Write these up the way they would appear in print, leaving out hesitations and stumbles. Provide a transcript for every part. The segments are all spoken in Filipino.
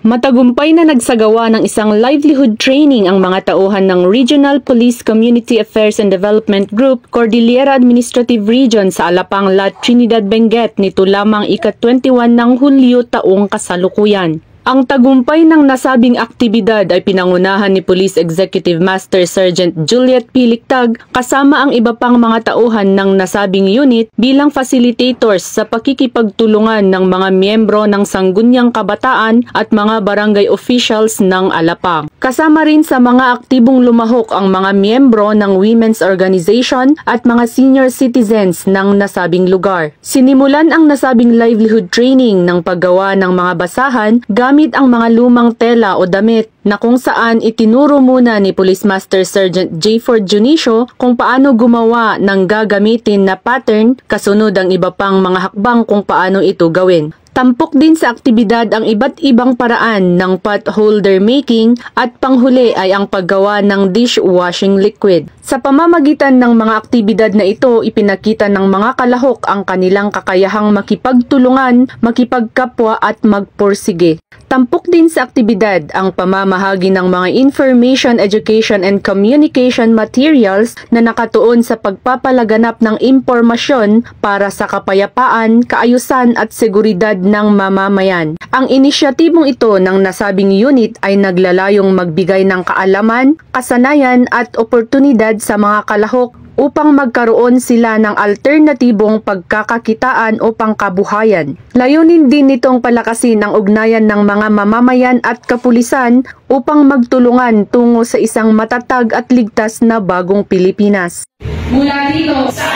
Matagumpay na nagsagawa ng isang livelihood training ang mga tauhan ng Regional Police Community Affairs and Development Group, Cordillera Administrative Region sa Alapang, La Trinidad, Benguet nito lamang ika-21 ng Hulyo taong kasalukuyan. Ang tagumpay ng nasabing aktibidad ay pinangunahan ni Police Executive Master Sergeant Juliet Pilictag kasama ang iba pang mga tauhan ng nasabing unit bilang facilitators sa pakikipagtulungan ng mga miyembro ng Sangguniang Kabataan at mga barangay officials ng Alapang. Kasama rin sa mga aktibong lumahok ang mga miyembro ng women's organization at mga senior citizens ng nasabing lugar. Sinimulan ang nasabing livelihood training ng paggawa ng mga basahan gamit ang mga lumang tela o damit na kung saan itinuro muna ni Police Master Sergeant J. Ford Junicio kung paano gumawa ng gagamitin na pattern, kasunod ang iba pang mga hakbang kung paano ito gawin. Tampok din sa aktibidad ang iba't ibang paraan ng pot holder making at panghuli ay ang paggawa ng dishwashing liquid. Sa pamamagitan ng mga aktibidad na ito, ipinakita ng mga kalahok ang kanilang kakayahang makipagtulungan, makipagkapwa at magpursige. Tampok din sa aktibidad ang pamamahagi ng mga information, education and communication materials na nakatuon sa pagpapalaganap ng impormasyon para sa kapayapaan, kaayusan at seguridad ng mamamayan. Ang inisyatibong ito ng nasabing unit ay naglalayong magbigay ng kaalaman, kasanayan at oportunidad sa mga kalahok upang magkaroon sila ng alternatibong pagkakakitaan o pangkabuhayan. Layunin din nitong palakasin ang ugnayan ng mga mamamayan at kapulisan upang magtulungan tungo sa isang matatag at ligtas na bagong Pilipinas. Mula dito sa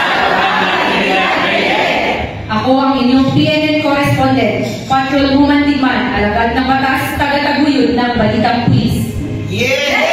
ako ang inyong PNN correspondent, Patrol Woman Tigman, alagad ng batas, taga-taguyod ng Balitang Pulis. Yeah!